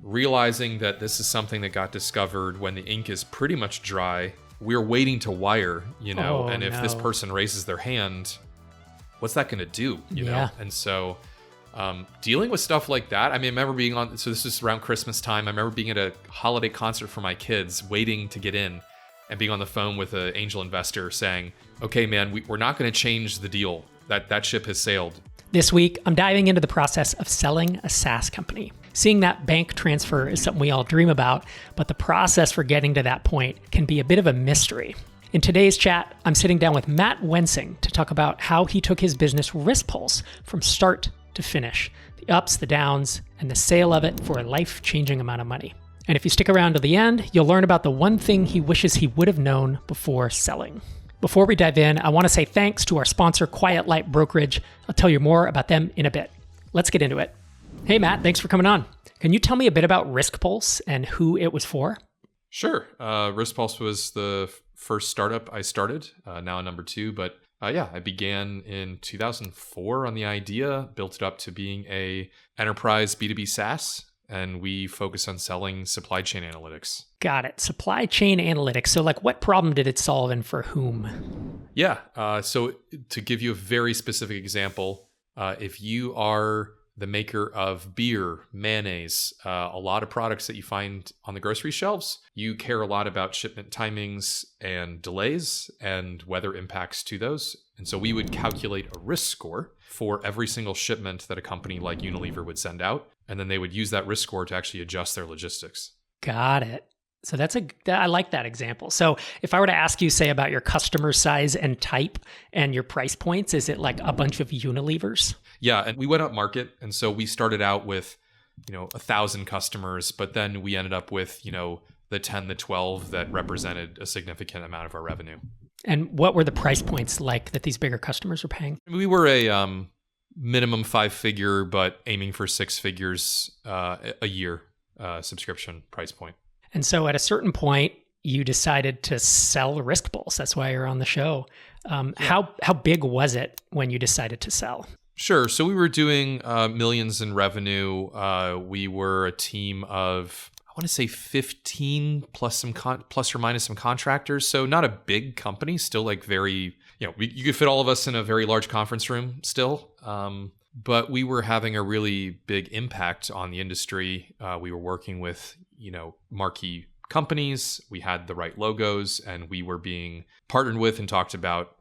realizing that this is something that got discovered when the ink is pretty much dry. We're waiting to wire, and if this person raises their hand, what's that going to do, you know? And so dealing with stuff like that, I remember being so this was around Christmas time. I remember being at a holiday concert for my kids, waiting to get in and being on the phone with an angel investor saying, okay, man, we're not going to change the deal. That ship has sailed. This week, I'm diving into the process of selling a SaaS company. Seeing that bank transfer is something we all dream about, but the process for getting to that point can be a bit of a mystery. In today's chat, I'm sitting down with Matt Wensing to talk about how he took his business Riskpulse from start to finish, the ups, the downs, and the sale of it for a life-changing amount of money. And if you stick around to the end, you'll learn about the one thing he wishes he would have known before selling. Before we dive in, I want to say thanks to our sponsor, Quiet Light Brokerage. I'll tell you more about them in a bit. Let's get into it. Hey, Matt, thanks for coming on. Can you tell me a bit about Riskpulse and who it was for? Sure. Riskpulse was the first startup I started, now number 2. But I began in 2004 on the idea, built it up to being a enterprise B2B SaaS, and we focus on selling supply chain analytics. Got it. Supply chain analytics. So what problem did it solve and for whom? Yeah. So to give you a very specific example, if you are the maker of beer, mayonnaise, a lot of products that you find on the grocery shelves, you care a lot about shipment timings and delays and weather impacts to those. And so we would calculate a risk score for every single shipment that a company like Unilever would send out. And then they would use that risk score to actually adjust their logistics. Got it. So I like that example. So if I were to ask you, say, about your customer size and type and your price points, is it like a bunch of Unilevers? Yeah, and we went up market. And so we started out with, 1,000 customers, but then we ended up with, the 10, the 12 that represented a significant amount of our revenue. And what were the price points like that these bigger customers were paying? We were a minimum 5-figure, but aiming for 6 figures a year subscription price point. And so at a certain point, you decided to sell Riskpulse. That's why you're on the show. How big was it when you decided to sell? Sure. So we were doing millions in revenue. We were a team of, I want to say 15 plus or minus some contractors. So not a big company, still like very, you could fit all of us in a very large conference room still. But we were having a really big impact on the industry. We were working with, marquee companies. We had the right logos, and we were being partnered with and talked about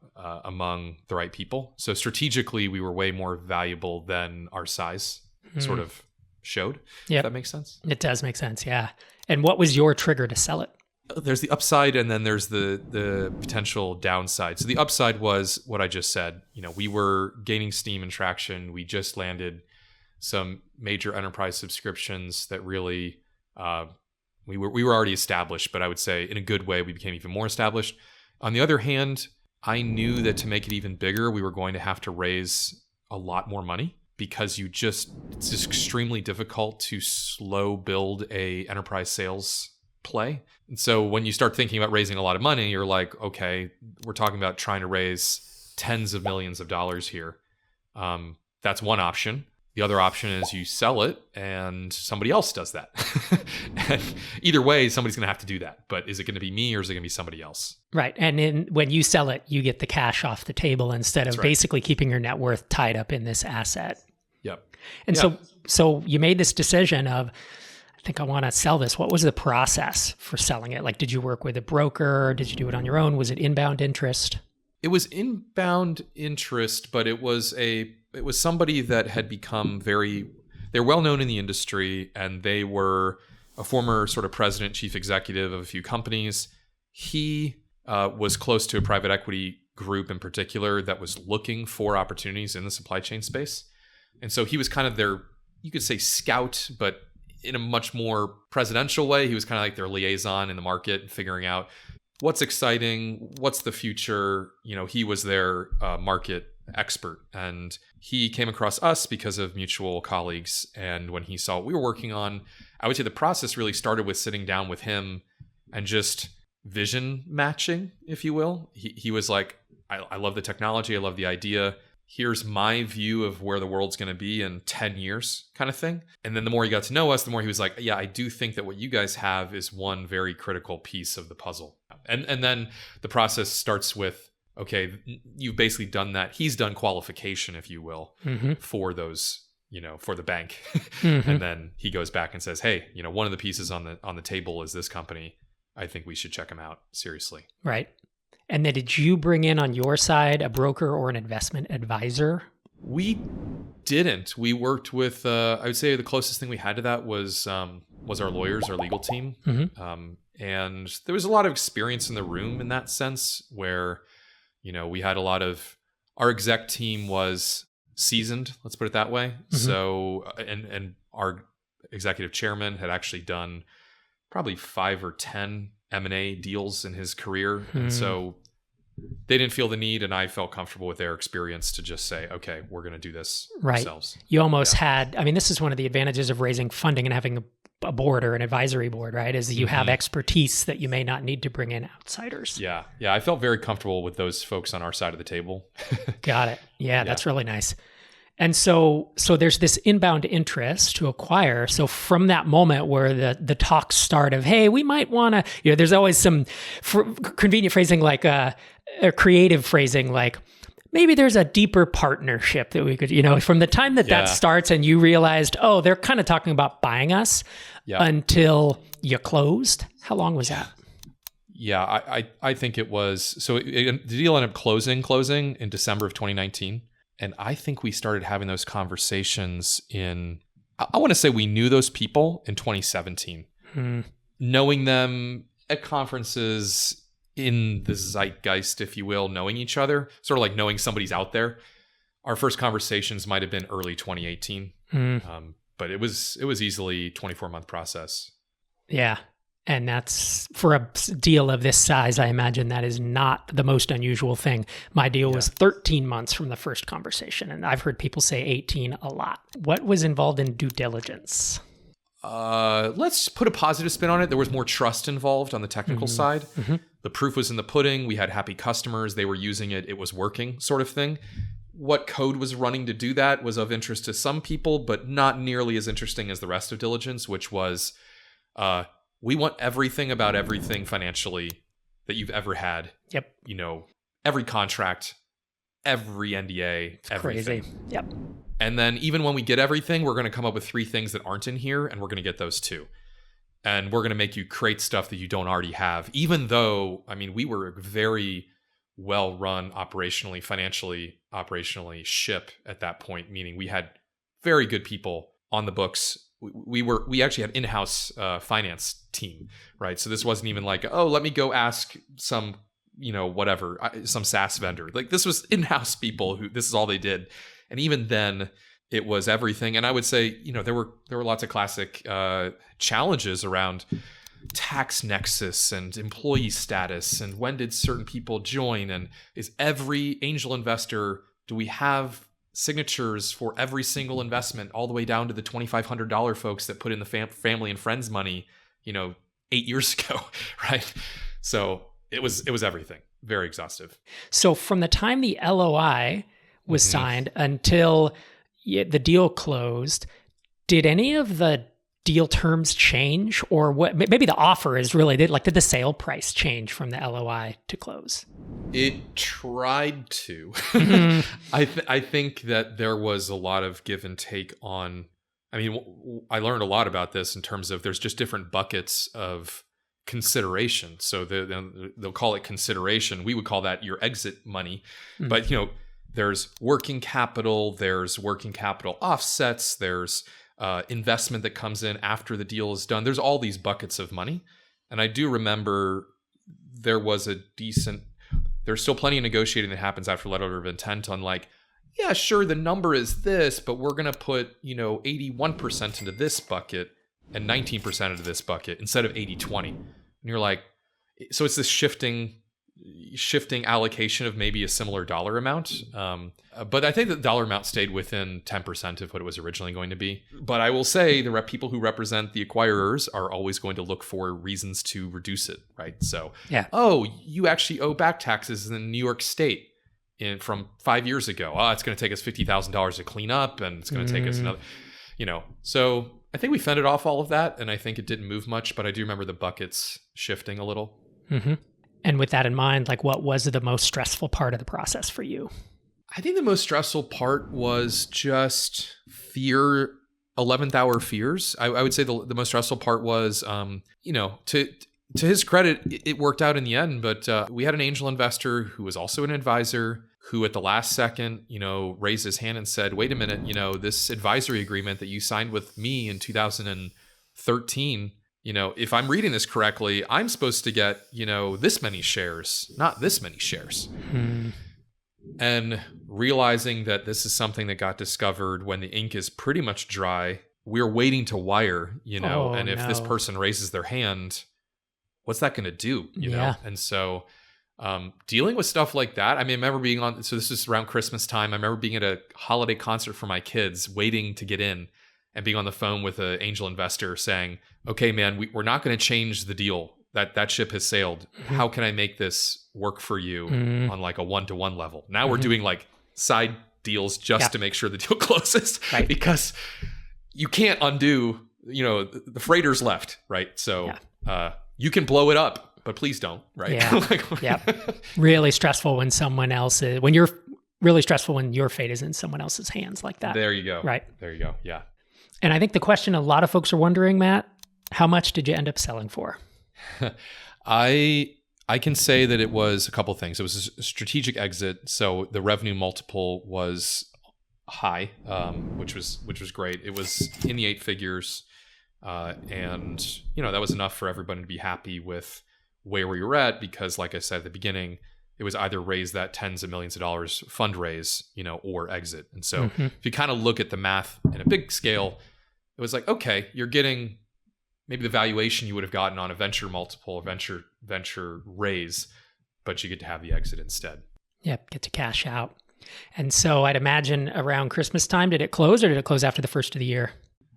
among the right people. So strategically, we were way more valuable than our size sort of showed. Yeah, if that makes sense. It does make sense. Yeah. And what was your trigger to sell it? There's the upside, and then there's the potential downside. So the upside was what I just said. We were gaining steam and traction. We just landed some major enterprise subscriptions that really we were already established, but I would say in a good way we became even more established. On the other hand, I knew that to make it even bigger, we were going to have to raise a lot more money, because it's just extremely difficult to slow build a enterprise sales play. And so when you start thinking about raising a lot of money, you're like, okay, we're talking about trying to raise tens of millions of dollars here. That's one option. The other option is you sell it and somebody else does that. And either way, somebody's going to have to do that. But is it going to be me or is it going to be somebody else? Right. And when you sell it, you get the cash off the table instead of basically keeping your net worth tied up in this asset. Yep. And so you made this decision of, I think I want to sell this. What was the process for selling it? Like, did you work with a broker? Did you do it on your own? Was it inbound interest? It was inbound interest, but it was somebody that had become they're well known in the industry, and they were a former sort of president, chief executive of a few companies. He was close to a private equity group in particular that was looking for opportunities in the supply chain space. And so he was kind of their, you could say, scout, but in a much more presidential way. He was kind of like their liaison in the market, figuring out what's exciting, what's the future. He was their market expert, and he came across us because of mutual colleagues. And when he saw what we were working on, I would say the process really started with sitting down with him and just vision matching, if you will. He was like, I love the technology. I love the idea. here's my view of where the world's going to be in 10 years kind of thing. And then the more he got to know us, the more he was like, yeah, I do think that what you guys have is one very critical piece of the puzzle. And then the process starts with, okay, you've basically done that. He's done qualification, if you will, for those, for the bank. And then he goes back and says, hey, one of the pieces on the table is this company. I think we should check them out seriously. Right. And then did you bring in on your side a broker or an investment advisor? We didn't. We worked with, I would say the closest thing we had to that was our lawyers, our legal team. And there was a lot of experience in the room in that sense where, we had a lot of, our exec team was seasoned, let's put it that way. So, and our executive chairman had actually done probably 5 or 10 M&A deals in his career. And so they didn't feel the need, and I felt comfortable with their experience to just say, okay, we're going to do this ourselves. You almost had, this is one of the advantages of raising funding and having a board or an advisory board, right? Is that you have expertise that you may not need to bring in outsiders. Yeah. I felt very comfortable with those folks on our side of the table. Got it. Yeah, that's really nice. And so there's this inbound interest to acquire. So from that moment where the talks start of, hey, we might want to, there's always some convenient phrasing like a creative phrasing like, maybe there's a deeper partnership that we could, from the time that starts and you realized, oh, they're kind of talking about buying us until you closed. How long was that? Yeah, I think it was, so the deal ended up closing in December of 2019. And I think we started having those conversations I want to say we knew those people in 2017. Knowing them at conferences, in the zeitgeist, if you will, knowing each other, sort of like knowing somebody's out there. Our first conversations might have been early 2018, but it was easily a 24-month process. Yeah. And that's for a deal of this size, I imagine that is not the most unusual thing. My deal was 13 months from the first conversation, and I've heard people say 18 a lot. What was involved in due diligence? Let's put a positive spin on it. There was more trust involved on the technical side. The proof was in the pudding. We had happy customers. They were using it. It was working, sort of thing. What code was running to do that was of interest to some people, but not nearly as interesting as the rest of diligence, which was we want everything about everything financially that you've ever had. Yep. Every contract, every NDA, everything. Crazy. Yep. And then even when we get everything, we're going to come up with 3 things that aren't in here, and we're going to get those too. And we're going to make you create stuff that you don't already have, even though, we were a very well-run financially operationally ship at that point, meaning we had very good people on the books. We actually had in-house finance team, right? So this wasn't even like, oh, let me go ask some, some SaaS vendor. Like this was in-house people who this is all they did. And even then it was everything. And I would say, there were lots of classic challenges around tax nexus and employee status and when did certain people join, and is every angel investor, do we have signatures for every single investment all the way down to the $2,500 folks that put in the family and friends money, 8 years ago, right? So it was everything. Very exhaustive. So from the time the LOI was signed until the deal closed, did any of the deal terms change, or what? Maybe the offer is really did the sale price change from the LOI to close? It tried to. I think that there was a lot of give and take on. I learned a lot about this in terms of there's just different buckets of consideration. So they'll call it consideration. We would call that your exit money, but there's working capital, there's working capital offsets, there's investment that comes in after the deal is done. There's all these buckets of money. And I do remember there's still plenty of negotiating that happens after letter of intent on yeah, sure, the number is this, but we're going to put, 81% into this bucket and 19% into this bucket instead of 80-20. And you're like, so it's this shifting allocation of maybe a similar dollar amount. But I think the dollar amount stayed within 10% of what it was originally going to be. But I will say the people who represent the acquirers are always going to look for reasons to reduce it, right? So, you actually owe back taxes in New York State. from 5 years ago. Oh, it's going to take us $50,000 to clean up, and it's going to take us another, So I think we fended off all of that, and I think it didn't move much, but I do remember the buckets shifting a little. Mm-hmm. And with that in mind, like, what was the most stressful part of the process for you? I think the most stressful part was just fear, 11th hour fears. I would say the most stressful part was, to his credit, it worked out in the end, but we had an angel investor who was also an advisor who at the last second, raised his hand and said, wait a minute, this advisory agreement that you signed with me in 2013, if I'm reading this correctly, I'm supposed to get, this many shares, not this many shares. And realizing that this is something that got discovered when the ink is pretty much dry, we're waiting to wire, and if this person raises their hand, what's that going to do, know? And so dealing with stuff like that, I remember being so this is around Christmas time. I remember being at a holiday concert for my kids, waiting to get in and being on the phone with an angel investor saying, okay, man, we're not going to change the deal. That ship has sailed. How can I make this work for you on like a one-to-one level? Now we're doing like side deals just to make sure the deal closes, right? Because you can't undo, the freighter's left, right? So you can blow it up, but please don't, right? Yeah. Really stressful when you're really stressful when your fate is in someone else's hands like that. There you go. Right. There you go. Yeah. And I think the question a lot of folks are wondering, Matt, how much did you end up selling for? I can say that it was a couple things. It was a strategic exit, so the revenue multiple was high, which was great. It was in the 8 figures, and that was enough for everybody to be happy with where we were at, because, like I said at the beginning, it was either raise that tens of millions of dollars fundraise, or exit. And so if you kind of look at the math in a big scale, it was like, okay, you're getting maybe the valuation you would have gotten on a venture multiple, venture raise, but you get to have the exit instead. Yep, get to cash out. And so I'd imagine around Christmas time, did it close, or did it close after the first of the year?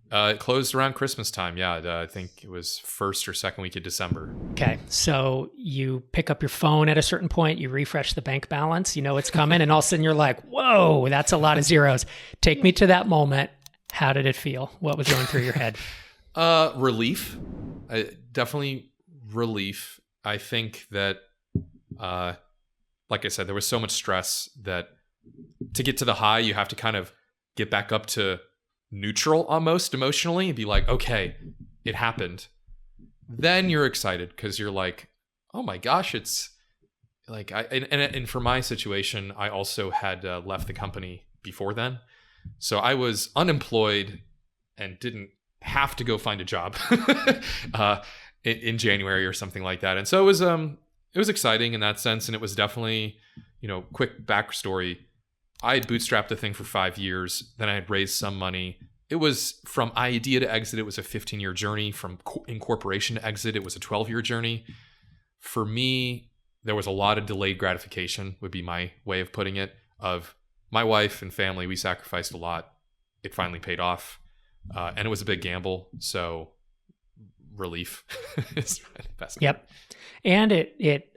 It closed around Christmas time. Yeah, I think it was first or second week of December. Okay, so you pick up your phone at a certain point, you refresh the bank balance, it's coming, and all of a sudden you're like, whoa, that's a lot of zeros. Take me to that moment. How did it feel? What was going through your head? Relief. Definitely relief. I think that, like I said, there was so much stress that to get to the high, you have to kind of get back up to neutral almost emotionally and be like, okay, it happened. Then you're excited because you're like, oh my gosh, it's like, and for my situation, I also had left the company before then. So I was unemployed and didn't have to go find a job in January or something like that. And so it was exciting in that sense. And it was definitely, quick backstory. I had bootstrapped the thing for 5 years. Then I had raised some money. It was from idea to exit. It was a 15-year journey. From incorporation to exit, it was a 12-year journey. For me, there was a lot of delayed gratification, would be my way of putting it, of my wife and family. We sacrificed a lot. It finally paid off. And it was a big gamble. So relief is the best. Yep. And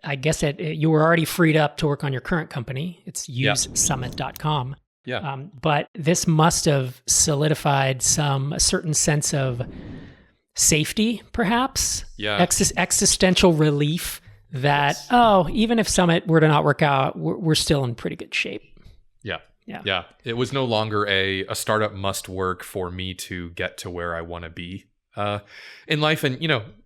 I guess you were already freed up to work on your current company. It's usesummit.com. Yeah. But this must have solidified a certain sense of safety, perhaps. Yeah. Existential relief that, even if Summit were to not work out, we're still in pretty good shape. Yeah. It was no longer a startup must work for me to get to where I want to be in life. And,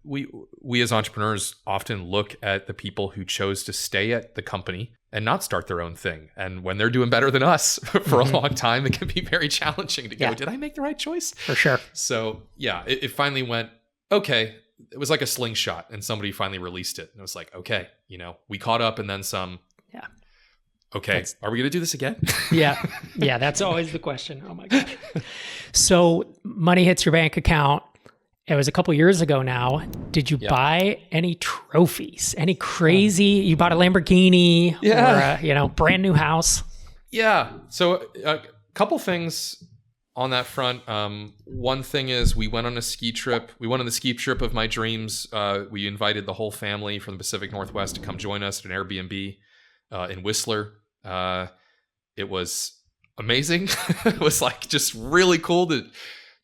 we as entrepreneurs often look at the people who chose to stay at the company and not start their own thing. And when they're doing better than us for a long time, it can be very challenging to go, did I make the right choice? For sure. So it finally went, okay. It was like a slingshot and somebody finally released it. And it was like, okay, we caught up and then some. Yeah. Okay, are we going to do this again? Yeah, that's always the question. Oh my gosh. So money hits your bank account. It was a couple years ago now. Did you buy any trophies? Any crazy? You bought a Lamborghini or a brand new house? Yeah. So a couple things on that front. One thing is we went on a ski trip. We went on the ski trip of my dreams. We invited the whole family from the Pacific Northwest to come join us at an Airbnb in Whistler. It was amazing. It was like just really cool to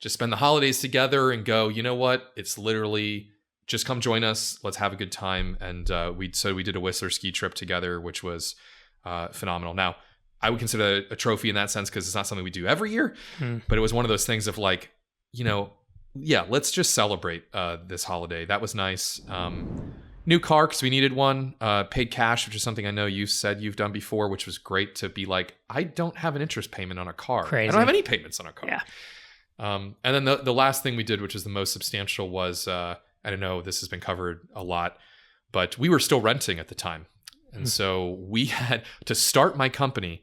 just spend the holidays together and go, you know what? It's literally just come join us. Let's have a good time. And we did a Whistler ski trip together, which was phenomenal. Now, I would consider it a trophy in that sense because it's not something we do every year, but it was one of those things of like, let's just celebrate this holiday. That was nice. New car because we needed one. Paid cash, which is something I know you said you've done before, which was great to be like, I don't have an interest payment on a car. Crazy. I don't have any payments on a car. Yeah. And then the last thing we did, which is the most substantial, was I don't know, this has been covered a lot, but we were still renting at the time. And so we had to start my company.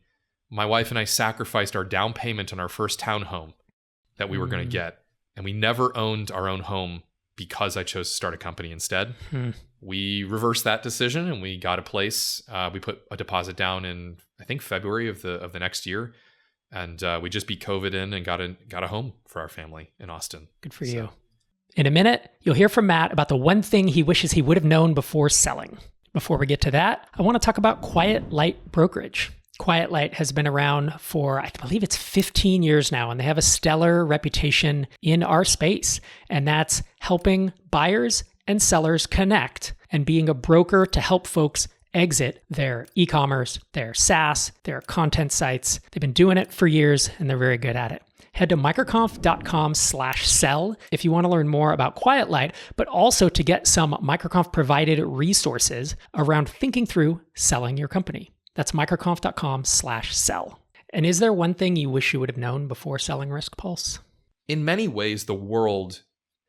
My wife and I sacrificed our down payment on our first townhome that we were going to get. And we never owned our own home because I chose to start a company instead. We reversed that decision and we got a place. We put a deposit down in, I think, February of the next year. And we just beat COVID in and got a home for our family in Austin. Good for you. In a minute, you'll hear from Matt about the one thing he wishes he would have known before selling. Before we get to that, I want to talk about Quiet Light Brokerage. Quiet Light has been around for, I believe it's 15 years now, and they have a stellar reputation in our space. And that's helping buyers and sellers connect and being a broker to help folks exit their e-commerce, their SaaS, their content sites. They've been doing it for years and they're very good at it. Head to microconf.com/sell if you want to learn more about Quiet Light, but also to get some MicroConf provided resources around thinking through selling your company. That's microconf.com/sell. And is there one thing you wish you would have known before selling Riskpulse? In many ways, the world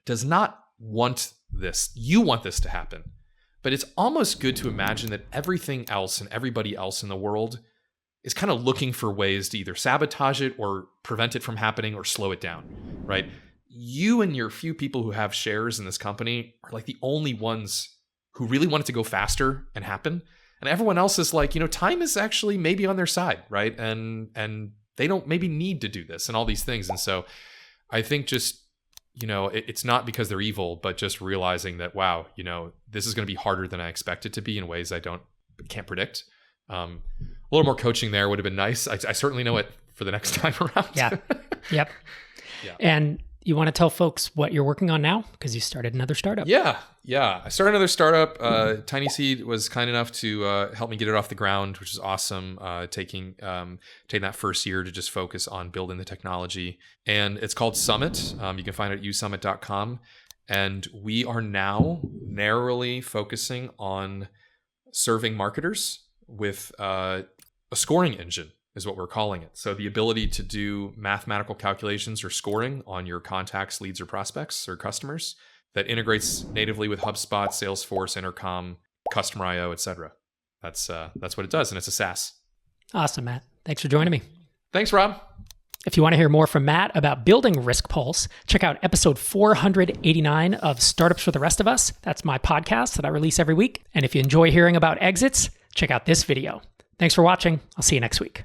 does not want this. You want this to happen. But it's almost good to imagine that everything else and everybody else in the world is kind of looking for ways to either sabotage it or prevent it from happening or slow it down, right? You and your few people who have shares in this company are like the only ones who really want it to go faster and happen. And everyone else is like, time is actually maybe on their side, right? And they don't maybe need to do this and all these things. And so I think just, it's not because they're evil, but just realizing that, wow, this is going to be harder than I expect it to be in ways I can't predict. A little more coaching there would have been nice. I certainly know it for the next time around. Yeah. Yep. Yeah. And you want to tell folks what you're working on now? Because you started another startup. Yeah. I started another startup. Tiny Seed was kind enough to help me get it off the ground, which is awesome. Taking that first year to just focus on building the technology. And it's called Summit. You can find it at usummit.com. And we are now narrowly focusing on serving marketers with a scoring engine is what we're calling it. So the ability to do mathematical calculations or scoring on your contacts, leads, or prospects or customers that integrates natively with HubSpot, Salesforce, Intercom, Customer.io, etc. That's what it does, and it's a SaaS. Awesome, Matt. Thanks for joining me. Thanks, Rob. If you want to hear more from Matt about building Riskpulse, check out episode 489 of Startups for the Rest of Us. That's my podcast that I release every week. And if you enjoy hearing about exits, check out this video. Thanks for watching. I'll see you next week.